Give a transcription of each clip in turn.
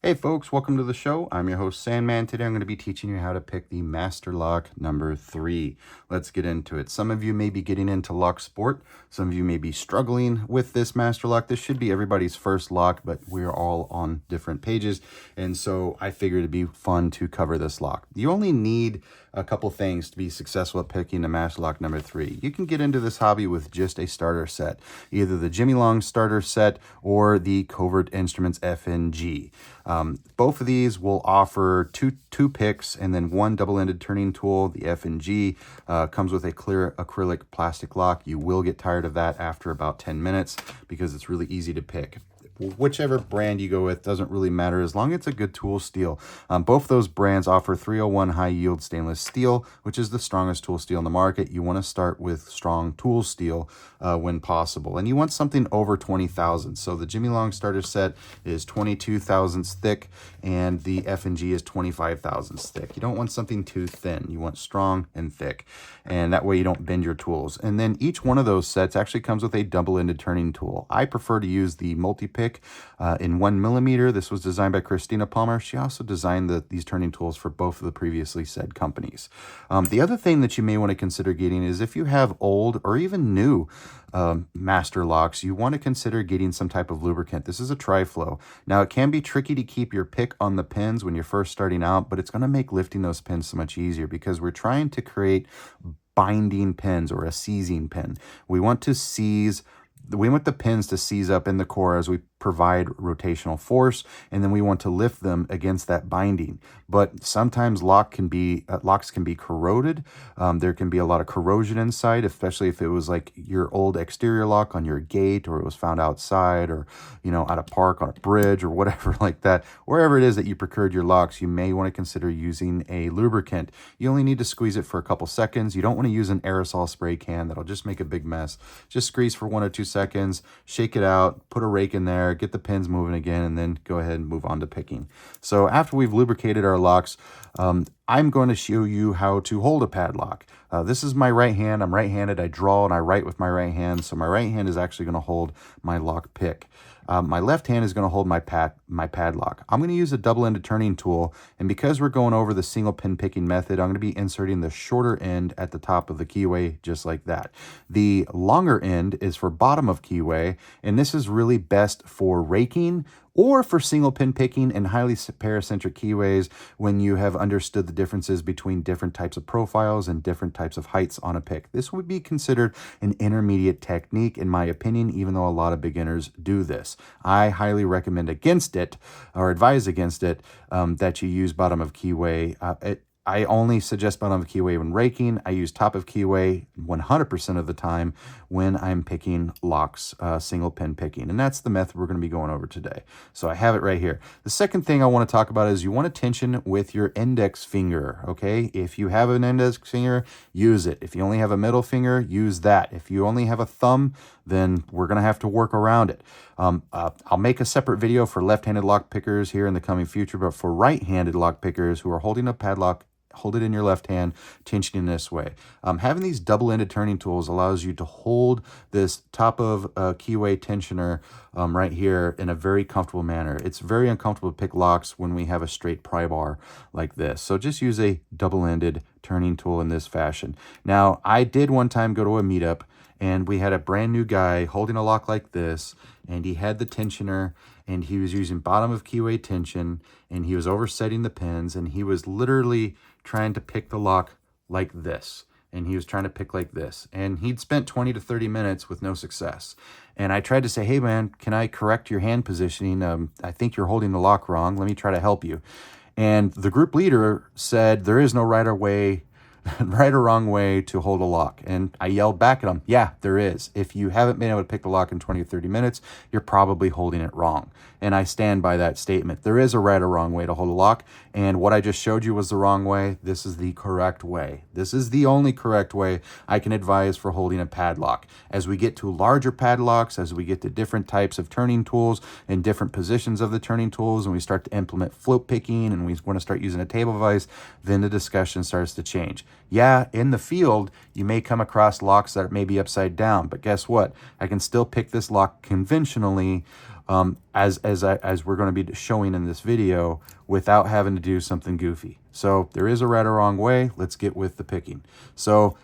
Hey folks, welcome to the show. I'm your host Sandman. Today I'm going to be teaching you how to pick the master lock number 3. Let's get into it. Some of you may be getting into lock sport. Some of you may be struggling with this master lock. This should be everybody's first lock, but we're all on different pages. And so I figured it'd be fun to cover this lock. You only need a couple things to be successful at picking the master lock number 3. You can get into this hobby with just a starter set, either the Jimy Longs starter set or the Covert Instruments FNG. Both of these will offer two picks and then one double-ended turning tool. The FNG comes with a clear acrylic plastic lock. You will get tired of that after about 10 minutes because it's really easy to pick. Whichever brand you go with doesn't really matter as long as it's a good tool steel. Both those brands offer 301 high yield stainless steel, which is the strongest tool steel in the market. You want to start with strong tool steel when possible, and you want something over 20 thousandths. So the Jimy Long starter set is 22 thousandths thick, and the FNG is 25 thousandths thick. You don't want something too thin. You want strong and thick, and that way you don't bend your tools. And then each one of those sets actually comes with a double-ended turning tool. I prefer to use the Multipick in 1mm. This was designed by Christina Palmer. She also designed these turning tools for both of the previously said companies. The other thing that you may want to consider getting is if you have old or even new master locks, you want to consider getting some type of lubricant. This is a tri-flow. Now, it can be tricky to keep your pick on the pins when you're first starting out, but it's going to make lifting those pins so much easier because we're trying to create binding pins or a seizing pin. We want the pins to seize up in the core as we provide rotational force, and then we want to lift them against that binding. But sometimes locks can be corroded. There can be a lot of corrosion inside, especially if it was like your old exterior lock on your gate, or it was found outside, or at a park on a bridge or whatever like that. Wherever it is that you procured your locks, you may want to consider using a lubricant. You only need to squeeze it for a couple seconds. You don't want to use an aerosol spray can. That'll just make a big mess. Just squeeze for 1 or 2 seconds, shake it out, put a rake in there, get the pins moving again, and then go ahead and move on to picking. So after we've lubricated our locks, I'm going to show you how to hold a padlock. This is my right hand. I'm right-handed. I draw and I write with my right hand. So my right hand is actually going to hold my lock pick. My left hand is going to hold my padlock. I'm going to use a double-ended turning tool, and because we're going over the single pin picking method, I'm going to be inserting the shorter end at the top of the keyway, just like that. The longer end is for bottom of keyway, and this is really best for raking or for single pin picking and highly paracentric keyways when you have understood the differences between different types of profiles and different types of heights on a pick. This would be considered an intermediate technique, in my opinion, even though a lot of beginners do this. I highly recommend against it, or advise against it, that you use bottom of keyway. I only suggest bottom of keyway when raking. I use top of keyway 100% of the time when I'm picking locks, single pin picking. And that's the method we're going to be going over today. So I have it right here. The second thing I want to talk about is you want to tension with your index finger, okay? If you have an index finger, use it. If you only have a middle finger, use that. If you only have a thumb, then we're going to have to work around it. I'll make a separate video for left-handed lock pickers here in the coming future, but for right-handed lock pickers who are holding a padlock, hold it in your left hand, tensioning this way. Having these double-ended turning tools allows you to hold this top of keyway tensioner right here in a very comfortable manner. It's very uncomfortable to pick locks when we have a straight pry bar like this. So just use a double-ended turning tool in this fashion. Now, I did one time go to a meetup, and we had a brand new guy holding a lock like this, and he had the tensioner, and he was using bottom of keyway tension, and he was oversetting the pins, and he was literally trying to pick the lock like this. And he was trying to pick like this. And he'd spent 20 to 30 minutes with no success. And I tried to say, hey man, can I correct your hand positioning? I think you're holding the lock wrong. Let me try to help you. And the group leader said, there is no right or wrong way to hold a lock. And I yelled back at him, yeah, there is. If you haven't been able to pick the lock in 20 or 30 minutes, you're probably holding it wrong. And I stand by that statement. There is a right or wrong way to hold a lock. And what I just showed you was the wrong way. This is the correct way. This is the only correct way I can advise for holding a padlock. As we get to larger padlocks, as we get to different types of turning tools and different positions of the turning tools, and we start to implement float picking and we want to start using a table vise, then the discussion starts to change. Yeah, in the field, you may come across locks that may be upside down, but guess what? I can still pick this lock conventionally as we're going to be showing in this video, without having to do something goofy. So there is a right or wrong way. Let's get with the picking. So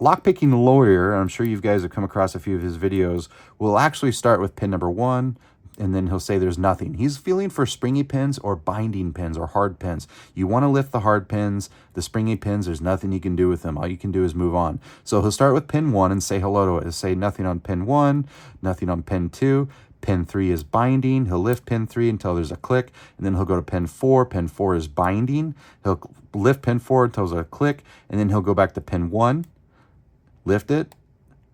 lockpicking lawyer, I'm sure you guys have come across a few of his videos, will actually start with pin number 1, and then he'll say there's nothing. He's feeling for springy pins or binding pins or hard pins. You want to lift the hard pins. The springy pins, there's nothing you can do with them. All you can do is move on. So he'll start with pin 1 and say hello to it. He'll say nothing on pin 1, nothing on pin 2. Pin 3 is binding. He'll lift pin 3 until there's a click, and then he'll go to pin 4. Pin 4 is binding. He'll lift pin 4 until there's a click, and then he'll go back to pin 1, lift it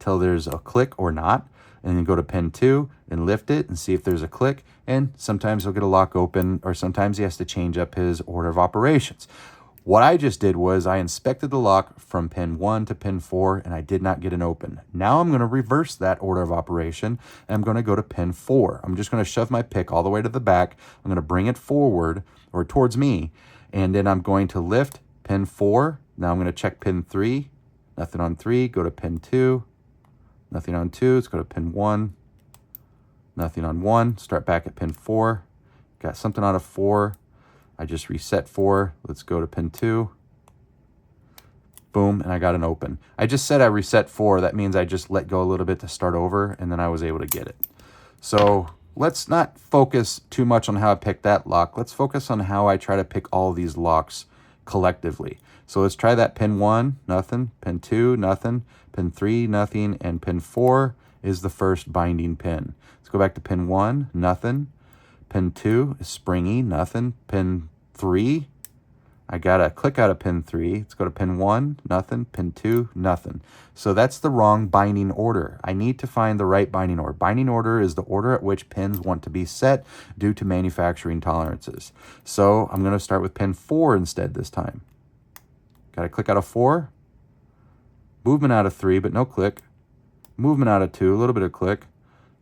till there's a click or not, and then go to pin 2 and lift it and see if there's a click. And sometimes he'll get a lock open, or sometimes he has to change up his order of operations. What I just did was I inspected the lock from pin 1 to pin 4, and I did not get an open. Now I'm going to reverse that order of operation, and I'm going to go to pin 4. I'm just going to shove my pick all the way to the back. I'm going to bring it forward or towards me, and then I'm going to lift pin 4. Now I'm going to check pin 3. Nothing on 3. Go to pin 2. Nothing on 2. Let's go to pin 1. Nothing on 1. Start back at pin 4. Got something out of 4. I just reset 4. Let's go to pin 2. Boom, and I got an open. I just said I reset 4. That means I just let go a little bit to start over, and then I was able to get it. So let's not focus too much on how I pick that lock. Let's focus on how I try to pick all these locks collectively. So let's try that. Pin 1, nothing. Pin 2, nothing. Pin 3, nothing. And pin 4 is the first binding pin. Let's go back to pin 1, nothing. Pin 2 is springy, nothing. Pin 3, I got a click out of pin 3. Let's go to pin 1, nothing. Pin 2, nothing. So that's the wrong binding order. I need to find the right binding order. Binding order is the order at which pins want to be set due to manufacturing tolerances. So I'm going to start with pin 4 instead this time. Got a click out of 4. Movement out of 3, but no click. Movement out of 2, a little bit of click.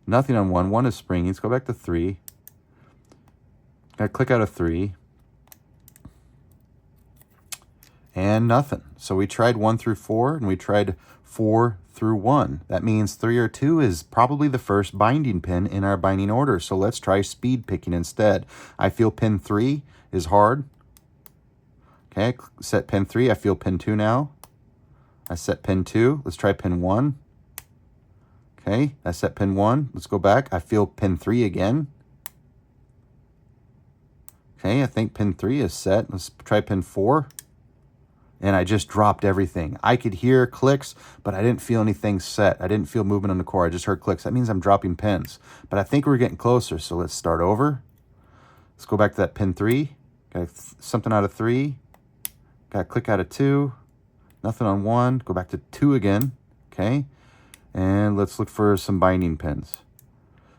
Nothing on 1. 1 is springy. Let's go back to 3. Got a click out of 3. And nothing. So we tried 1 through 4, and we tried 4 through 1. That means 3 or 2 is probably the first binding pin in our binding order. So let's try speed picking instead. I feel pin 3 is hard. Okay, set pin 3. I feel pin 2 now. I set pin 2. Let's try pin 1. Okay, I set pin 1. Let's go back. I feel pin 3 again. Okay, I think pin 3 is set. Let's try pin 4. And I just dropped everything. I could hear clicks, but I didn't feel anything set. I didn't feel movement on the core. I just heard clicks. That means I'm dropping pins. But I think we're getting closer, so let's start over. Let's go back to that pin 3. Got something out of 3. Got a click out of 2. Nothing on 1. Go back to 2 again. Okay. And let's look for some binding pins.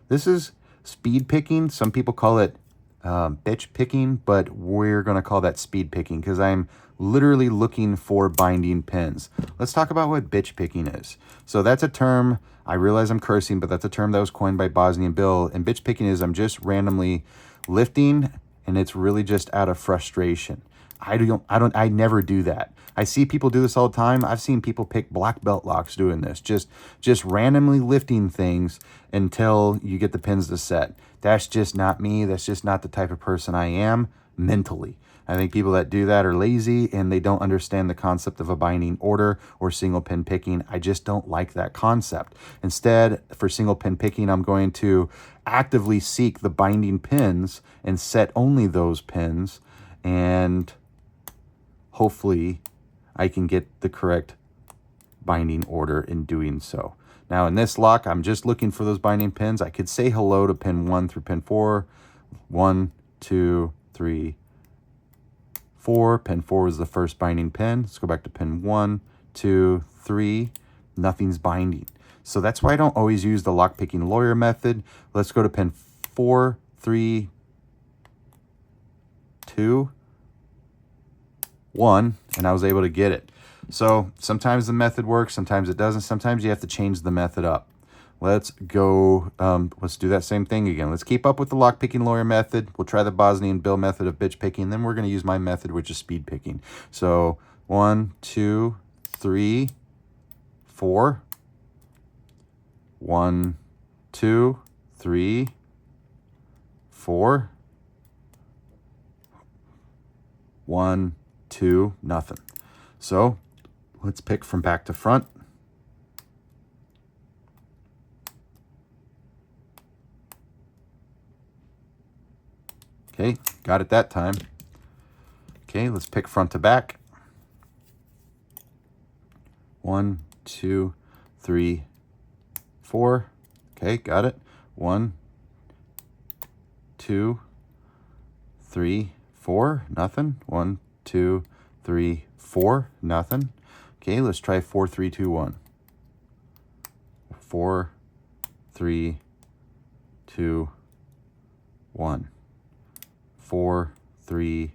This is speed picking. Some people call it bitch picking, but we're going to call that speed picking because I'm literally looking for binding pins. Let's talk about what bitch picking is. So that's a term, I realize I'm cursing, but that's a term that was coined by Bosnian Bill. And bitch picking is I'm just randomly lifting, and it's really just out of frustration. I never do that. I see people do this all the time. I've seen people pick black belt locks doing this, just randomly lifting things until you get the pins to set. That's just not me. That's just not the type of person I am mentally. I think people that do that are lazy and they don't understand the concept of a binding order or single pin picking. I just don't like that concept. Instead, for single pin picking, I'm going to actively seek the binding pins and set only those pins, and hopefully I can get the correct binding order in doing so. Now in this lock, I'm just looking for those binding pins. I could say hello to pin 1 through pin 4. 1, 2, 3, 4. Pin 4 is the first binding pin. Let's go back to pin 1, 2, 3. Nothing's binding. So that's why I don't always use the lockpicking lawyer method. Let's go to pin 4, 3, 2, 1, and I was able to get it. So sometimes the method works, sometimes it doesn't. Sometimes you have to change the method up. Let's go, let's do that same thing again. Let's keep up with the lockpicking lawyer method. We'll try the Bosnian Bill method of bitch picking. Then we're going to use my method, which is speed picking. So 1, 2, 3, 4. 1, 2, 3, 4, 1, 2, nothing. So let's pick from back to front. Okay, got it that time. Okay, let's pick front to back. 1, 2, 3, 4. Okay, got it. 1, 2, 3, 4, nothing. 1, 2, 3, 4, nothing. Okay, let's try 4, 3, 2, 1. 4, 3, 2, 1. 4, 3,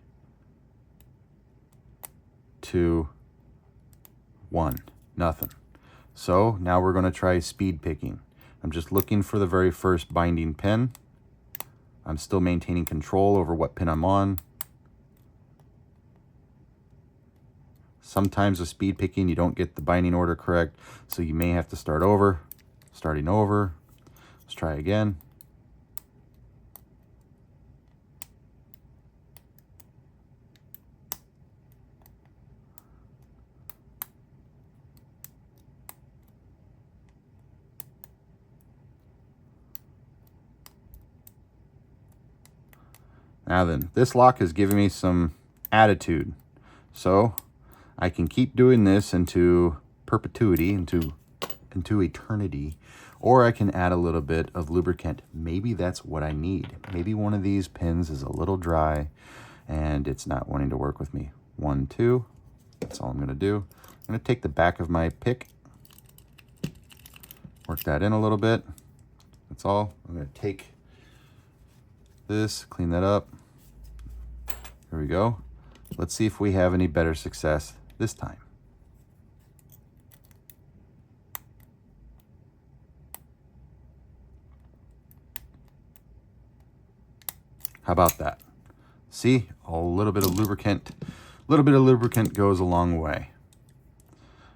2, 1. Nothing. So now we're going to try speed picking. I'm just looking for the very first binding pin. I'm still maintaining control over what pin I'm on. Sometimes with speed picking, you don't get the binding order correct, so you may have to start over. Starting over. Let's try again. Now then, this lock is giving me some attitude. So I can keep doing this into perpetuity, into eternity, or I can add a little bit of lubricant. Maybe that's what I need. Maybe one of these pins is a little dry and it's not wanting to work with me. 1, 2, that's all I'm gonna do. I'm gonna take the back of my pick, work that in a little bit. That's all. I'm gonna take this, clean that up. Here we go. Let's see if we have any better success this time. How about that? See, a little bit of lubricant goes a long way.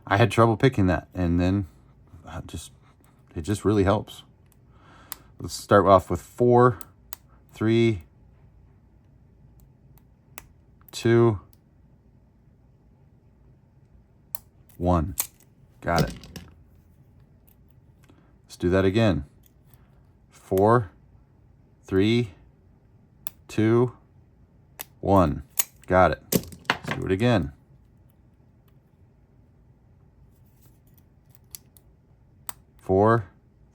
I had trouble picking that, and then it just really helps. Let's start off with 4, 3, 2, 1. Got it. Let's do that again. 4, 3, 2, 1. Got it. Let's do it again. 4,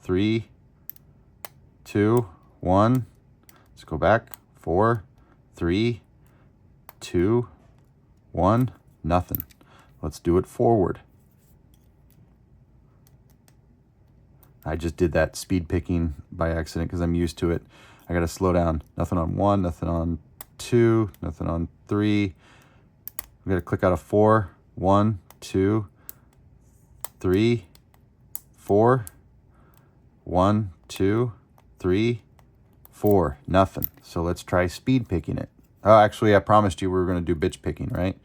3, 2, 1. Let's go back. 4, 3, 2, 1. Nothing. Let's do it forward. I just did that speed picking by accident because I'm used to it. I got to slow down. Nothing on 1, nothing on 2, nothing on 3. We got to click out of 4. 1, 2, 3, 4. 1, 2, 3, 4. Nothing. So let's try speed picking it. Oh, actually, I promised you we were going to do bitch picking, right?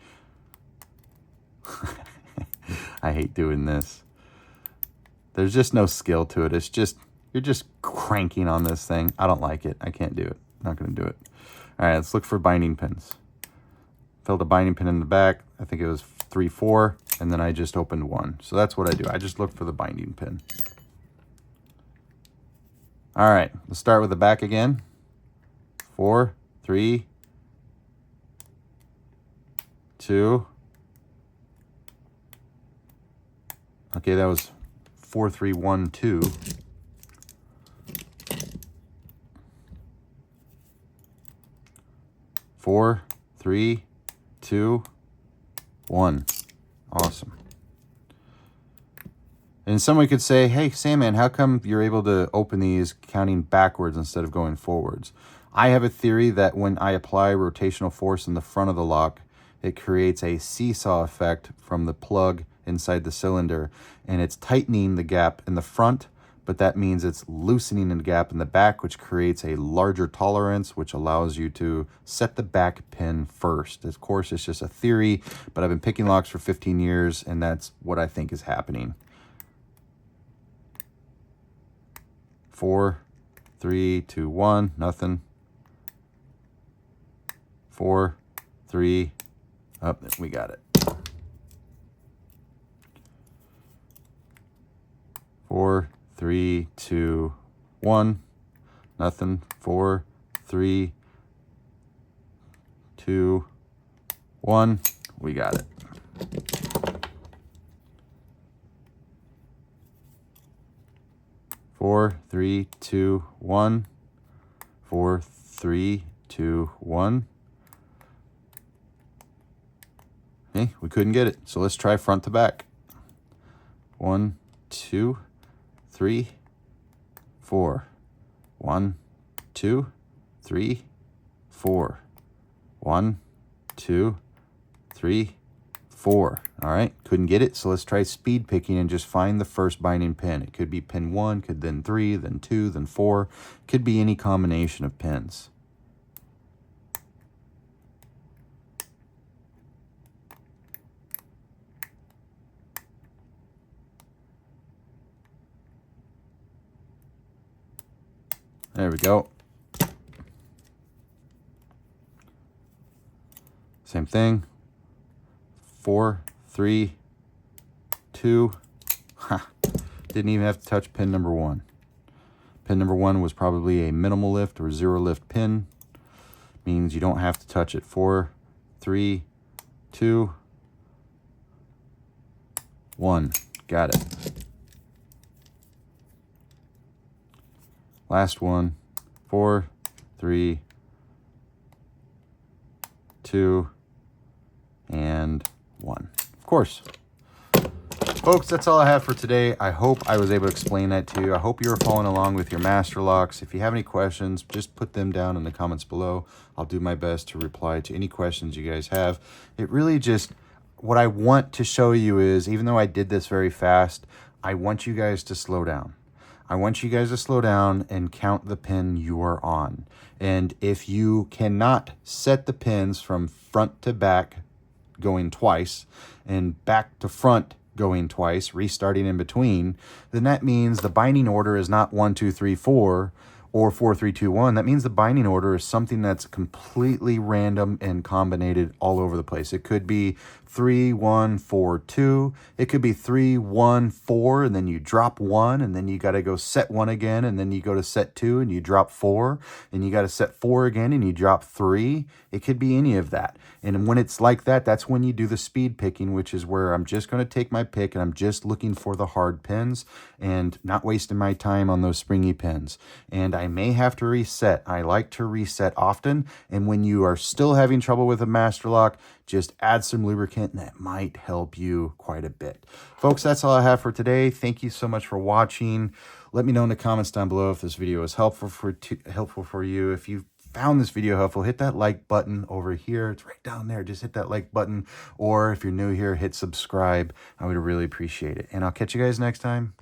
I hate doing this. There's just no skill to it. It's just, you're just cranking on this thing. I don't like it. I can't do it. Not going to do it. All right, let's look for binding pins. Filled a binding pin in the back. I think it was 3, 4, and then I just opened 1. So that's what I do. I just look for the binding pin. All right, let's start with the back again. 4, 3, 2. Okay, that was 4, 3, 1, 2. 4, 3, 2, 1. Awesome. And someone could say, hey, Sandman, how come you're able to open these counting backwards instead of going forwards? I have a theory that when I apply rotational force in the front of the lock, it creates a seesaw effect from the plug inside the cylinder, and it's tightening the gap in the front, but that means it's loosening the gap in the back, which creates a larger tolerance, which allows you to set the back pin first. Of course, it's just a theory, but I've been picking locks for 15 years, and that's what I think is happening. 4, 3, 2, 1, nothing. 4, 3, up, we got it. 4, 3, 2, 1, nothing. 4, 3, 2, 1, we got it. Four, 3, 2, 1. 4, 3, 2, 1. Okay, we couldn't get it. So let's try front to back. 1, 2, 3, 4. 1, 2, 3, 4. 1, 2, 3, 4. All right, couldn't get it. So let's try speed picking and just find the first binding pin. It could be pin 1, could then 3, then 2, then 4. Could be any combination of pins. There we go. Same thing. 4, 3, 2. Ha. Didn't even have to touch pin number 1. Pin number 1 was probably a minimal lift or 0 lift pin. Means you don't have to touch it. 4, 3, 2, 1. Got it. Last one. 4, 3, 2, and 1. Of course. Folks, that's all I have for today. I hope I was able to explain that to you. I hope you were following along with your master locks. If you have any questions, just put them down in the comments below. I'll do my best to reply to any questions you guys have. It really just, what I want to show you is, even though I did this very fast, I want you guys to slow down. I want you guys to slow down and count the pin you are on. And if you cannot set the pins from front to back going twice and back to front going twice, restarting in between, then that means the binding order is not 1, 2, 3, 4 or 4, 3, 2, 1. That means the binding order is something that's completely random and combinated all over the place. It could be 3, 1, 4, 2. It could be 3, 1, 4, and then you drop 1, and then you got to go set 1 again, and then you go to set 2, and you drop 4, and you got to set 4 again, and you drop 3. It could be any of that. And when it's like that, that's when you do the speed picking, which is where I'm just going to take my pick, and I'm just looking for the hard pins and not wasting my time on those springy pins. And I may have to reset. I like to reset often, and when you are still having trouble with a master lock, just add some lubricant and that might help you quite a bit. Folks, that's all I have for today. Thank you so much for watching. Let me know in the comments down below if this video is helpful for you. If you found this video helpful, hit that like button over here. It's right down there. Just hit that like button. Or if you're new here, hit subscribe. I would really appreciate it. And I'll catch you guys next time.